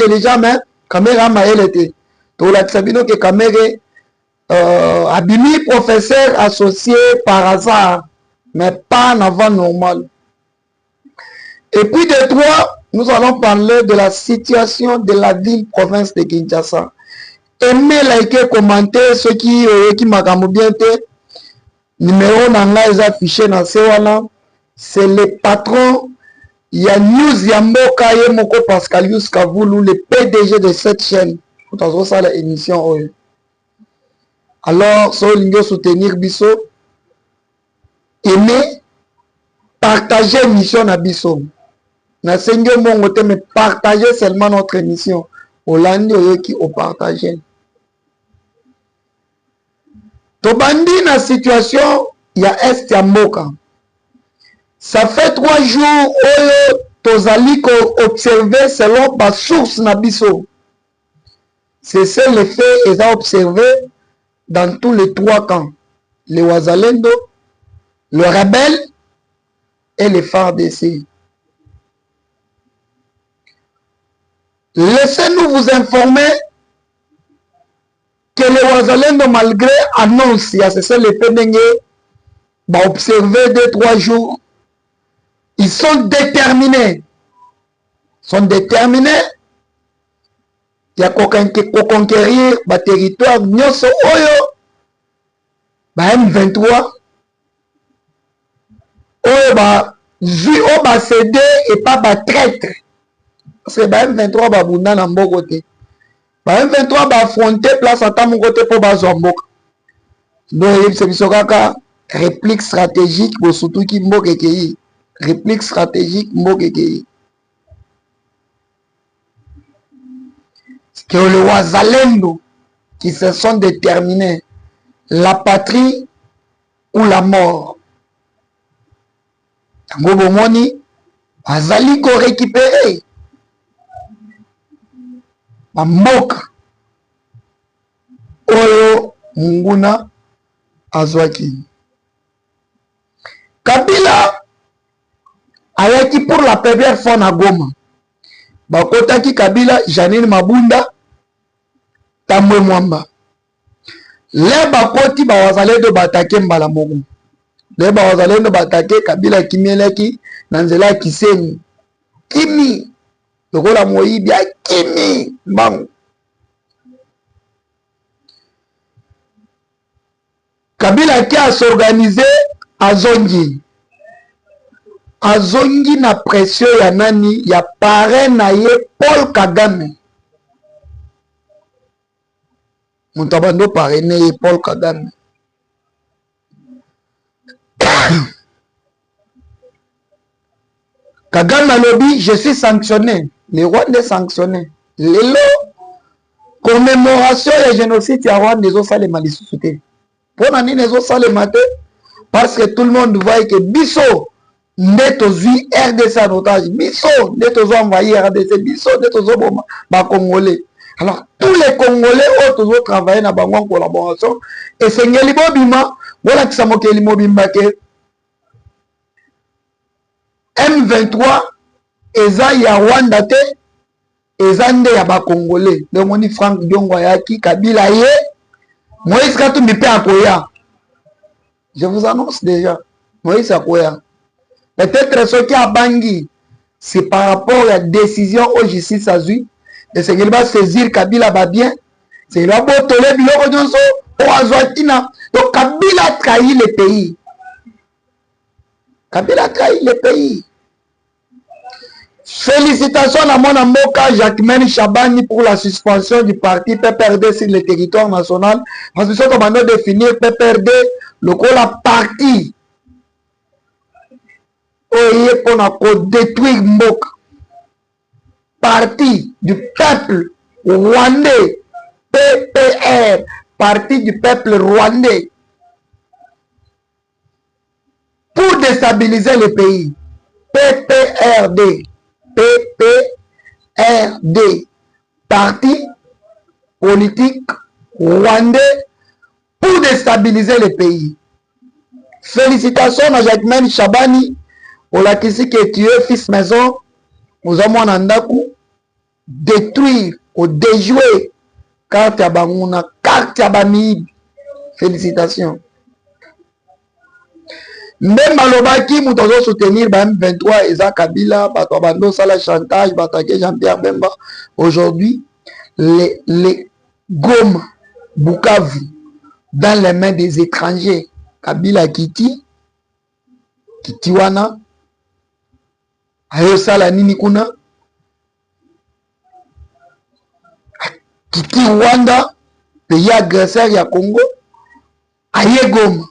intelligent, mais caméra maël était. Donc la Tsabino que caméra abimi professeur associé par hasard, mais pas en avant normal. Et puis de trois, nous allons parler de la situation de la ville-province de Kinshasa. Aimez, liker, commenter ceux qui m'ont bien été. Numéro nanga est affiché dans ce wana. C'est le patron. Il y a News Yamboka Yemoko Pascalius Kavoulou, le PDG de cette chaîne. Tout à ça la émission. Alors, si vous voulez soutenir Bisso, aimez, partagez l'émission à Bisso. Na sengo mon côté, mais partagez seulement notre émission. Hollande qui au partagé. Tobandi na situation, il y a Est Yamboka. Ça fait 3 jours où Tozali observé selon ma source Nabiso. C'est ça le fait qu'ils ont observé dans tous les 3 camps. Les Wazalendo, le rebelle et les FARDC. Laissez-nous vous informer que les Wazalendo, malgré annonce, il y a ce le fait d'observer observer 2-3 jours. Ils sont déterminés. Il y a conquérir le territoire. Nyoso Oyo, M23. Oyo, cédé et pas traître. Parce que M23 va bunda dans mon côté. M23 va affronter place à mon côté pour Bazomboka. Donc, c'est une réplique stratégique pour surtout qui m'ont réplique stratégique Mbokeke. Que les Wazalendo qui se sont déterminés, la patrie ou la mort. Tango Moni, Azali ko récupérer. Mboka. Oyo Munguna Azwaki. Kabila ayaki pour la première fois na Goma. Bakotaki Kabila, Janine Mabunda, Tamwe Mwamba. Le bakoti bawazalendo batake mbala mogo. Le bawazalendo batake Kabila kimieleki nanzela kiseni. Kimi. Lokola moyibi ya kimi. Bango. Kabila ki a s'organiser azongi. Azongi na pression ya nani ya parrain na ye Paul Kagame. Montabando parrainé ye Paul Kagame. Kagame a lobby, je suis sanctionné. Les Rwandais sanctionnés. Lelo, commémoration et génocide ya Rwanda les salé malisuté. Pour nani les salé maté parce que tout le monde voit que Bisso Netozi RDC en otage, Bisso Netozo envahi RDC, Bisso Netozo ba Congolais. Alors tous les Congolais ont travaillé dans bango en collaboration et c'est ngeli bobima voilà que ça mokeli mobimba ke M23 eza ya Rwanda te eza nde ya ba Congolais. Donc on dit Franck Diongo yaki Kabila ye Moïse Katumbi pe akoya. Je vous annonce déjà Moïse akoya. Peut-être ce qui a bangui, c'est par rapport à la décision au justice à Zui. Et c'est qu'il va saisir Kabila va bien. C'est qu'il va botoler Biloko Nyonso au Azwatina. Donc Kabila a trahi le pays. Kabila a trahi le pays. Félicitations à mon amoka Jacquemaine Chabani pour la suspension du parti PPRD sur le territoire national. Parce que ce qu'on va définir PPRD, le coup la partie. Pour détruire Mboka. Parti du peuple rwandais. PPR. Parti du peuple rwandais. Pour déstabiliser le pays. PPRD. PPRD. Parti politique rwandais pour déstabiliser le pays. Félicitations à Jacquemaine Chabani. Pour la kisi qui est tué, fils maison, aux hommes en andaku, détruire, au déjouer carte ya banguna, carte ya bamibi. Félicitations. Même alobaki moto azo soutenir ba M23 eza Kabila, bato bando sala chantage, batake Jean-Pierre Bemba. Aujourd'hui, les Goma, Bukavu, dans les mains des étrangers. Kabila Kiti wana, ayo sala nini kuna, Kiti Rwanda, pays agresseur ya Congo, aye Goma.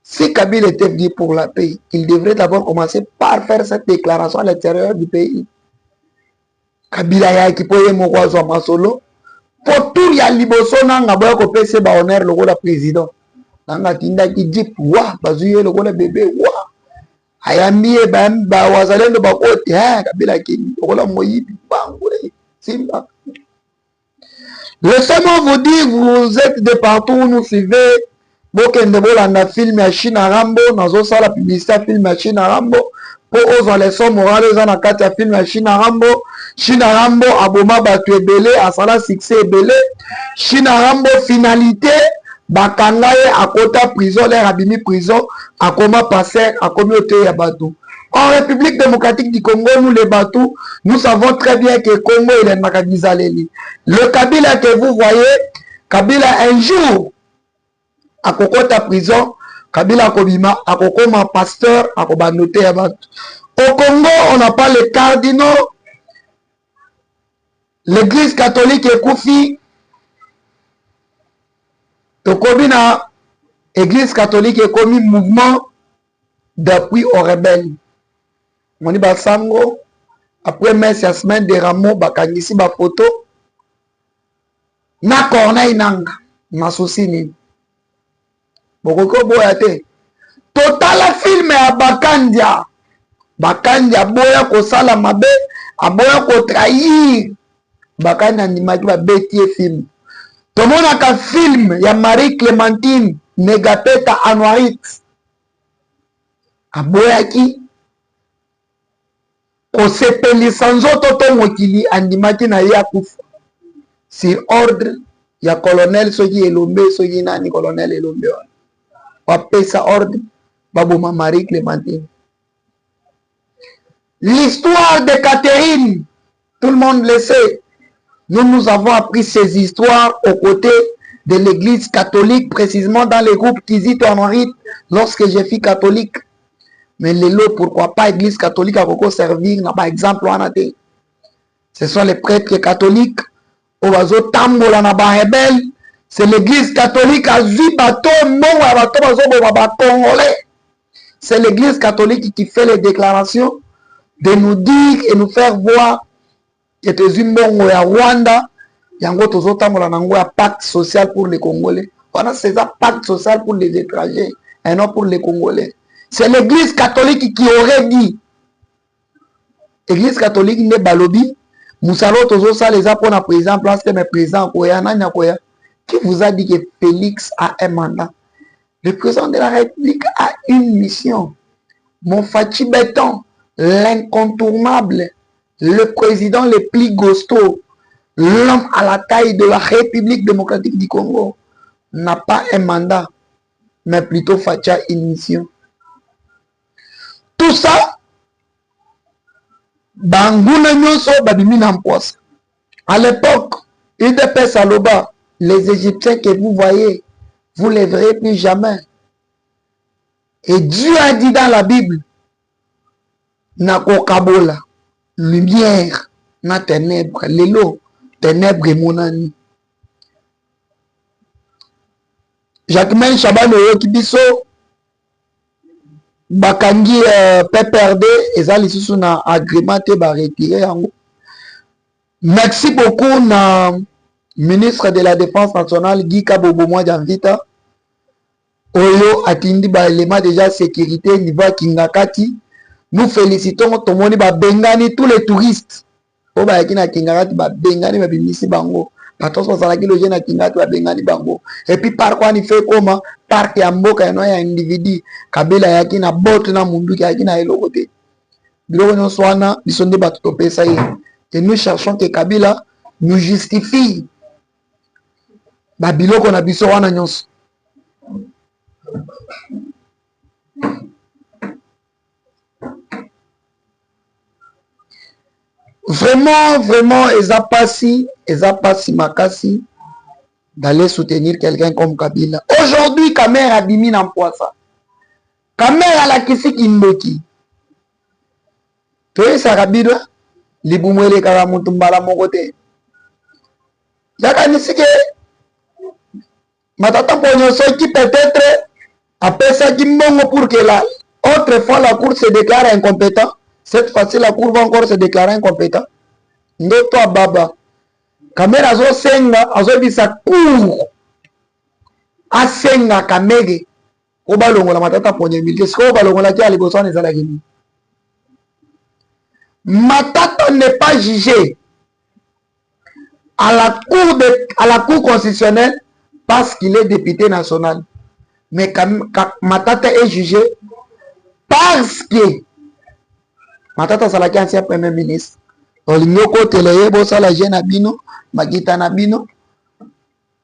Si Kabila était venu pour la paix, il devrait d'abord commencer par faire cette déclaration à l'intérieur du pays. Kabila ya kipoye mokwazo wa masolo, pour tout ya liboso nanga boya ko pese ba honneur lokola président. Nanga tinda ki jip wa bazuye lokola bébé wa. Ayambiye ba wazalendo ba kote Kabila ki lokola moyibi bangule simba. Laissez-moi vous dire, vous êtes de partout où nous suivez. Bokende bolanda film ya China Rambo, nazo sala publicité film ya China Rambo. Po ozo leçon morale eza na kati ya film ya China Rambo. China Rambo aboma batu ebele, asala succès ebele. China Rambo finalité, bakanga ye akota prison, l'air abimi prison, akoma passer, akomi ote ya batu. En République démocratique du Congo, nous les Batou, nous savons très bien que Congo il est Makabizaleli. Le Kabila que vous voyez, Kabila un jour, à Kokota prison, Kabila Kobima, à Kokoma pasteur, à Kobanote Abat. Au Congo, on n'a pas les cardinaux, l'église catholique est Koufi. Tokobina, l'église catholique est commis mouvement d'appui aux rebelles. Moni Basango, après merci à semaine de Rameau, Bakangisi ba photo. Na Corneille Nanga, na souci ni. Bokoko boyate. Total film ya Bakandia. Bakandia boya ko sala mabe, aboya ko trahir. Bakandia ndimaki ba betie film. Tomona ka film ya Marie Clémentine Negapeta Anouarit. Aboya ki kosepelisa nzoto to mokili andimaki na ye akufa sur ordre ya colonel soki elombe soki nani colonel elombe wana wapesa ordre baboma Marie Clémentine. L'histoire de Catherine, tout le monde le sait. Nous avons appris ces histoires aux côtés de l'église catholique, précisément dans les groupes Kizito Anorit, lorsque j'ai fait catholique. Mais les lots, pourquoi pas l'église catholique a beaucoup servi, par exemple, ce sont les prêtres catholiques, c'est l'église catholique à Zibato, c'est l'église catholique qui fait les déclarations de nous dire et nous faire voir que Tezumbongo ya Rwanda, yango tozotambola nango ya pacte social pour les Congolais. Voilà, c'est un pacte social pour les étrangers et non pour les Congolais. C'est l'église catholique qui aurait dit. L'église catholique n'est balobi. Moussalo tozo sa les apôtres par exemple, parce que mes présidents qui vous a dit que Félix a un mandat. Le président de la République a une mission. Mon Fachi Béton, l'incontournable, le président le plus costaud, l'homme à la taille de la République démocratique du Congo, n'a pas un mandat, mais plutôt Fachi a une mission. Tout ça, Bangouna Nyonso Babimi Nampoise. À l'époque, UDPS Aloba, les Égyptiens que vous voyez, vous ne les verrez plus jamais. Et Dieu a dit dans la Bible, Nako Kabola, lumière, na ténèbres, l'élo, ténèbres et monani. Jacquemain Chabano Yokibiso, Bakangi PPRD, ezali susu na agrémenté ba retirer yango. Merci beaucoup na ministre de la Défense nationale Guy Kabobo Mwadjanvita. Oyo atindi ba élément déjà sécurité niveau Kingakati. Nous félicitons tomoni ba bengani tous les touristes. O ba yakina Kingakati ba bengani ba bimisi bango. Patos salaki loje na Kingakati ba bengani bango. Et puis par quoi ni fait comment parc ya mboka no ya individu Kabila yakina bot na mundu yakina elokote. Biloko no swana bisonde ba topesa ye. Et nous cherchons que Kabila nous justifie. Babilo qu'on a biso wana nyonso. Vraiment, eza pasi makasi d'aller soutenir quelqu'un comme Kabila. Aujourd'hui, Kamer a bimi na mpoasa. Kamer a la kisi kimboki. Toi, ça Kabila, libumwele kala mutumbala mokote. Yaka nisike, matata ponyoso qui peut-être après ça qui mbongo pour que la autre fois la cour se déclare incompétent. Cette fois-ci, la cour va encore se déclarer incompétent. Ndoto baba. Kamera azo senga, azo bisa cour. Asenga kamege. Oba longo la matata ponye milite. Siko oba longo la kia liboso ne zala gini. Matata n'est pas jugé à la cour constitutionnelle parce qu'il est député national. Mais Matata est jugé parce que Matata salaki ancien premier ministre. Olingo kote leye bosa la jeune abino, magita na bino.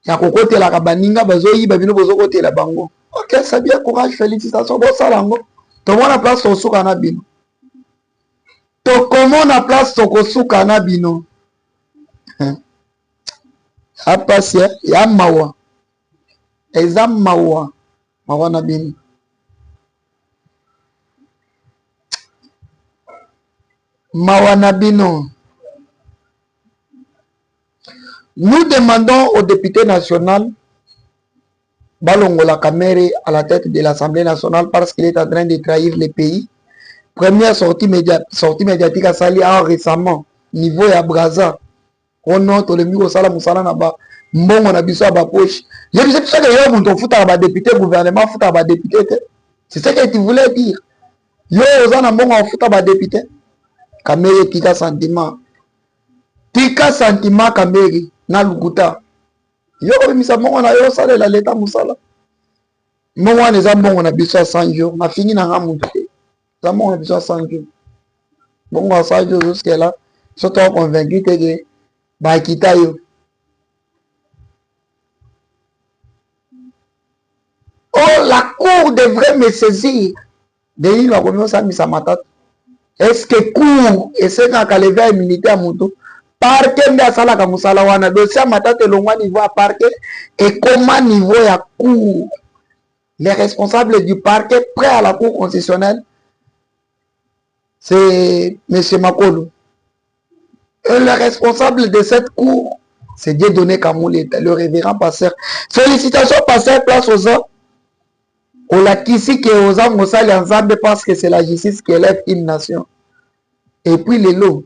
Ya kokote la kabaninga bazoyi babino bozo kote la bango. OK, c'est bien, courage, félicitations bosa lango. To mona place to suka na bino. To komo na place to kosuka na bino. Apasi ya mawa. Eza mawa. Mawa na bino. Mawanabino. Nous demandons au député national Balongola Kamere à la tête de l'Assemblée nationale parce qu'il est en train de trahir le pays. Première sortie médiatique à Sali récemment, niveau ya Braza. On note le migo sala musala na ba mbongo na biso ba poche. Je sais pas que yo muntu futa ba député gouvernement futa ba député. C'est ce que tu voulais dire. Yo ozana mbongo futa ba député. Kamere tika sentiment Kamere na lukuta yo ko bimisa mongo na yo sala la leta musala mongo wana eza mbongo na biso 100 jours na fini na ngamu te za mongo na biso 100 jours bongo à 100 jours jusqu'à là surtout convaincu que ba kita yo oh la cour devrait me saisir de il va comme ça misa matata. Est-ce que cour et c'est quand lever immunité à moto parquet nda sala ka musala wana dossier matata longwa niveau à parquet et comment niveau ya cour les responsables du parquet prêt à la cour constitutionnelle c'est monsieur Makolo et le responsable de cette cour c'est Dieudonné Kamoulé le révérend pasteur. Félicitations pasteur, place aux hommes on l'a qu'ici que aux hommes ensemble parce que c'est la justice qui élève une nation. Et puis les lots,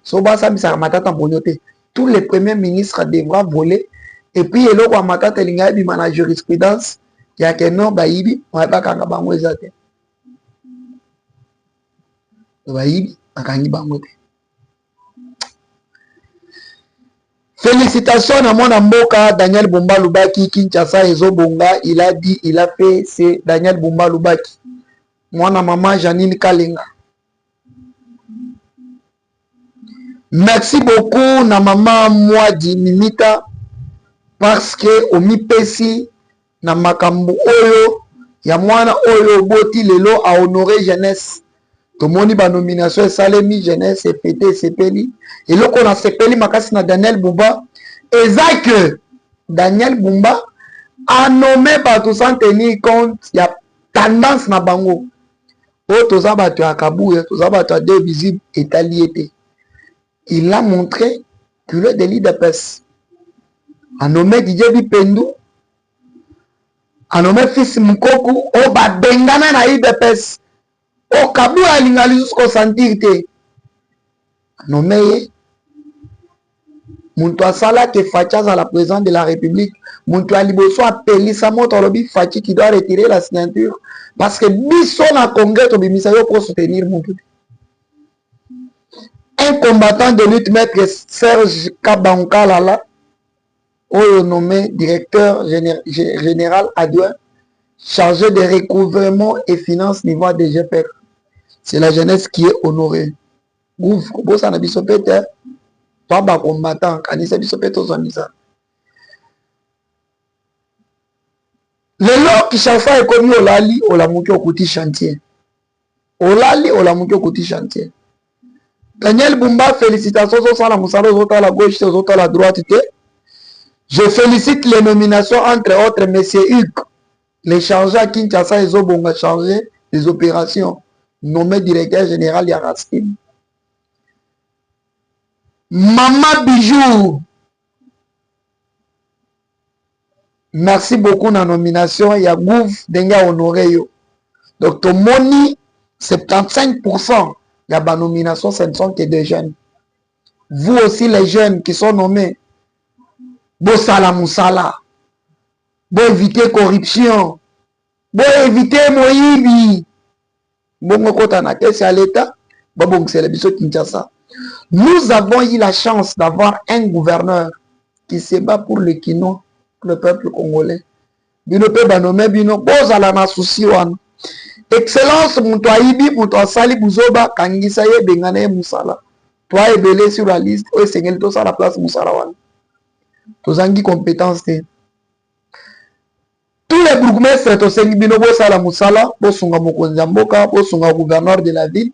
tous les premiers ministres devront voler. Et puis les lots, la jurisprudence, il y a que non, baïbi, on va pas kanga bango ezate. Baïbi, akangi bango te. Félicitations à mon amboka Daniel Bumba Lubaki Kinshasa Ezo Bonga, il a dit, il a fait, c'est Daniel Bumba Lubaki. Moi na maman Janine Kalinga. Merci beaucoup na maman Mwadi Mimita parce que omi pesi na makambu oyo ya mwana oyo boti lelo a honorer jeunesse. Tomoni ba nomination Salemi jeunesse et pété sepeli et loko na sepeli makasi na Daniel Bumba eza que Daniel Bumba a nommé bato sans tenir compte ya tendance na bango o toza bato ya kabuya toza bato de visible étaliété. Il a montré que le délit de peste a nommé Didier Bipendou a nommé fils Mkoku o ba bengana na IDPS o kabu alingali jusqu'au sentir te nommé muntu asala ke Fachaz à la présidence de la République muntu aliboso appelé sa moto lobi Fachi qui doit retirer la signature parce que biso na congrès to bimisa yo pour soutenir muntu. Un combattant de lutte, maître Serge Kabankalala, nommé directeur général adjoint, chargé de recouvrement et finances niveau de GPR. C'est la jeunesse qui est honorée. Ouf, ça n'a pas Toi, bah, combattant, kanisa biso peto zonisa. Lelo Kinshasa est commis Olali, Olamuki au côté chantier. Olali, Olamuki au côté chantier. Daniel Bumba, félicitations aux la Moussala, aux autres à la gauche, aux autres à la droite. Je félicite les nominations, entre autres, M. Hugues, les chargés à Kinshasa, ils ont chargé les opérations, nommé directeur général Yaraskin. Maman Bijou, merci beaucoup dans la nomination. Il y a Gouv Denga Honoré. Donc, ton moni, 75%, il y a la nomination, ce ne sont que des jeunes. Vous aussi, les jeunes qui sont nommés, Bo Sala Moussala, Bo éviter corruption, Bo éviter Moïbi, Bon Kota na c'est à l'État, Bon c'est le biso Kinshasa. Nous avons eu la chance d'avoir un gouverneur qui se bat pour le Kino, le peuple congolais. Bino pe banome bino bozala na souci wana. Excellence muto aibi muto asali buzoba kangisa ye bengana ye musala. Toi ebele sur la liste o sengeli to sa la place musala wana. Tozangi compétence te. Tous les bourgmestres to sengi bino bosala musala, bosunga mokonzi ya mboka, bosunga gouverneur de la ville.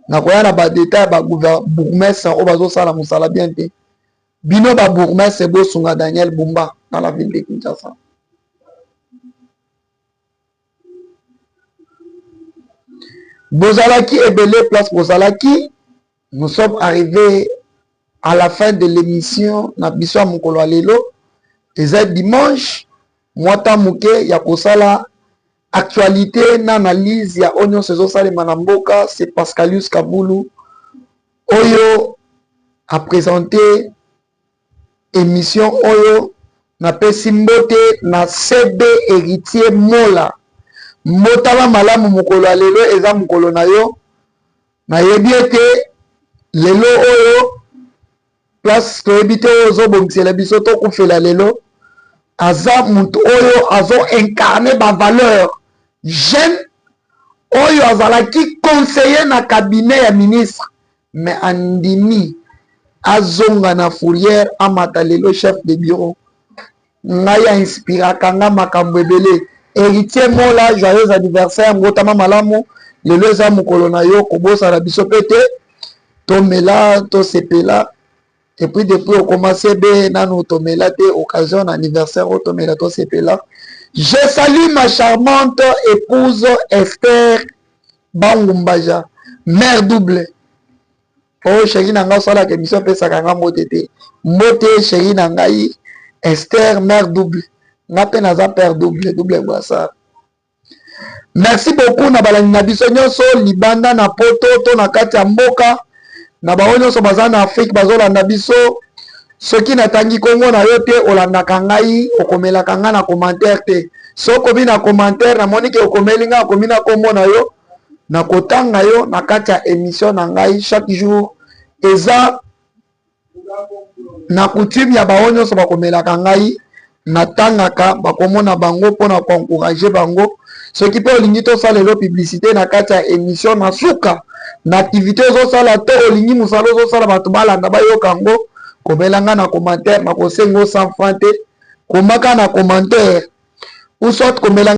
Na koya na ba détail ba bourgmestre o bazosala musala bien te. Bino ba bourgmestre bosunga Daniel Bumba dans la ville de Kinshasa. Bozalaki et Belé place Bozalaki, nous sommes arrivés à la fin de l'émission Nabiswa Mukolo Alelo. Et c'est dimanche, Mwata Mouke, Yakosala, actualité, n'analyse, ya Onyo Sezo Sale Manamboka, c'est Pascalius Kaboulou. Oyo a présenté émission Oyo, na Pesimbote, na CB Héritier Mola. Motala malamu mukolo alelo eza mukolo na yo na yebiete lelo oyo place to yebite ozo bongsela biso to kufela lelo aza mutu oyo azo incarner ba valeur jeune oyo azalaki conseiller na cabinet ya ministre mais andimi azonga na fourrière amata lelo chef de bureau ngai ya inspira kanga makambo ebele. Héritier Mola, joyeux anniversaire, Motama Malamu, le leza mukolo na yo, kobosa la biso pete, tomela, to sepela, et puis depuis on commence be nanu tomela te occasion anniversaire o tomela to sepela. Je salue ma charmante épouse Esther Bangumbaja, mère double. Oh chérie nanga sala ke biso pesa kanga motete. Mote chérie nangai Esther mère double. Nape naza père double boissa. Merci beaucoup na balani na biso nyonso libanda na poto to na kati ya mboka na bawo nyonso baza na Afrique bazolanda biso soki natangi kongo na yo te olandaka ngai okomelaka nga na commentaire te sokomi na commentaire namoni ke okomeli nga okomi na kombo na yo na kotanga yo na kati ya émission na ngai chaque jour eza na coutume ya bawo nyonso bakomelaka ngai natangaka bakomona bango mpona koencourager bango soki mpe olingi tosala lelo publicité na kati ya émission na suka na activité ozosala to olingi mosala ozosala bato balanda bayoka yango komelanga na commentaire na kosenga 100 francs te komaka na commentaire ou soit komelanga